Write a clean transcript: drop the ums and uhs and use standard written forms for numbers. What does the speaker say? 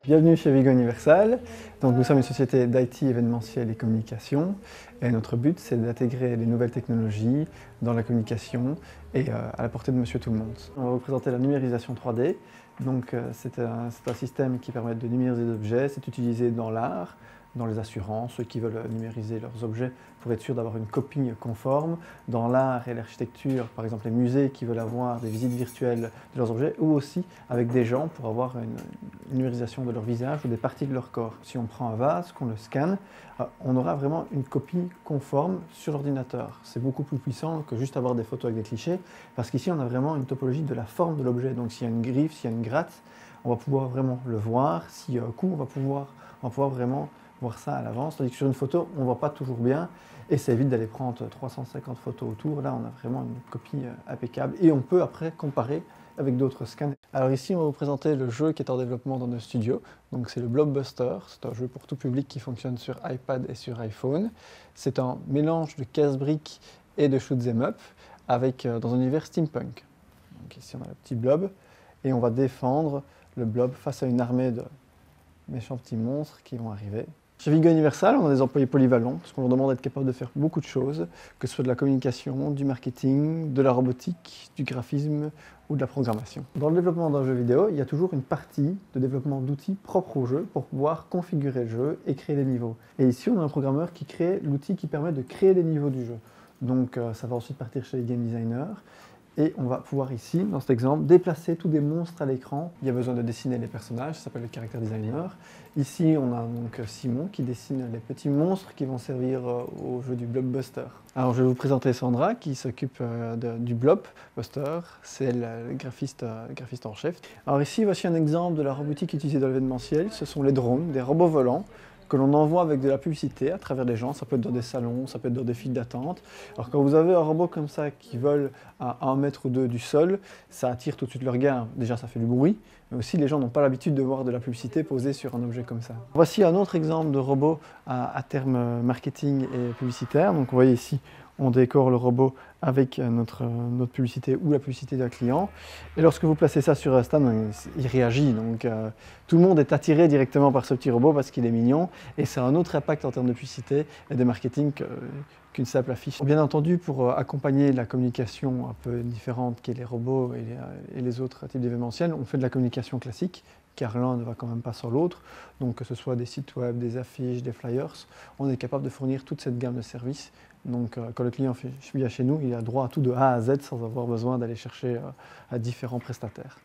Bienvenue chez Vigo Universal. Donc, nous sommes une société d'IT événementiel et communication et notre but c'est d'intégrer les nouvelles technologies dans la communication et à la portée de monsieur tout le monde. On va vous présenter la numérisation 3D. Donc, c'est un système qui permet de numériser des objets, c'est utilisé dans l'art, dans les assurances, ceux qui veulent numériser leurs objets pour être sûr d'avoir une copie conforme. Dans l'art et l'architecture, par exemple les musées qui veulent avoir des visites virtuelles de leurs objets, ou aussi avec des gens pour avoir une numérisation de leur visage ou des parties de leur corps. Si on prend un vase, qu'on le scanne, on aura vraiment une copie conforme sur l'ordinateur. C'est beaucoup plus puissant que juste avoir des photos avec des clichés, parce qu'ici on a vraiment une topologie de la forme de l'objet. Donc s'il y a une griffe, s'il y a une gratte, on va pouvoir vraiment le voir. S'il y a un coup, on va pouvoir vraiment voir ça à l'avance, tandis que sur une photo, on ne voit pas toujours bien et ça évite d'aller prendre 350 photos autour. Là, on a vraiment une copie impeccable et on peut après comparer avec d'autres scans. Alors ici, on va vous présenter le jeu qui est en développement dans nos studios. Donc c'est le Blobbuster, c'est un jeu pour tout public qui fonctionne sur iPad et sur iPhone. C'est un mélange de casse-briques et de shoot 'em up avec, dans un univers steampunk. Donc ici, on a le petit blob et on va défendre le blob face à une armée de méchants petits monstres qui vont arriver. Chez Vigo Universal, on a des employés polyvalents, parce qu'on leur demande d'être capable de faire beaucoup de choses, que ce soit de la communication, du marketing, de la robotique, du graphisme ou de la programmation. Dans le développement d'un jeu vidéo, il y a toujours une partie de développement d'outils propres au jeu pour pouvoir configurer le jeu et créer les niveaux. Et ici, on a un programmeur qui crée l'outil qui permet de créer les niveaux du jeu. Donc ça va ensuite partir chez les game designers. Et on va pouvoir ici, dans cet exemple, déplacer tous des monstres à l'écran. Il y a besoin de dessiner les personnages, ça s'appelle le character designer. Ici, on a donc Simon qui dessine les petits monstres qui vont servir au jeu du Blobbuster. Alors, je vais vous présenter Sandra qui s'occupe du Blobbuster. C'est elle, le graphiste en chef. Alors ici, voici un exemple de la robotique utilisée dans l'événementiel. Ce sont les drones, des robots volants que l'on envoie avec de la publicité à travers les gens. Ça peut être dans des salons, ça peut être dans des files d'attente. Alors quand vous avez un robot comme ça qui vole à 1 mètre ou 2 du sol, ça attire tout de suite le regard. Déjà ça fait du bruit, mais aussi les gens n'ont pas l'habitude de voir de la publicité posée sur un objet comme ça. Voici un autre exemple de robot à terme marketing et publicitaire. Donc vous voyez ici, on décore le robot avec notre publicité ou la publicité d'un client. Et lorsque vous placez ça sur un stand, il réagit. Donc tout le monde est attiré directement par ce petit robot parce qu'il est mignon. Et c'est un autre impact en termes de publicité et de marketing qu'une simple affiche. Bien entendu, pour accompagner la communication un peu différente qu'est les robots et les autres types d'événementiels, on fait de la communication classique, car l'un ne va quand même pas sans l'autre. Donc que ce soit des sites web, des affiches, des flyers, on est capable de fournir toute cette gamme de services. Donc quand le client vient chez nous, il a droit à tout de A à Z sans avoir besoin d'aller chercher à différents prestataires.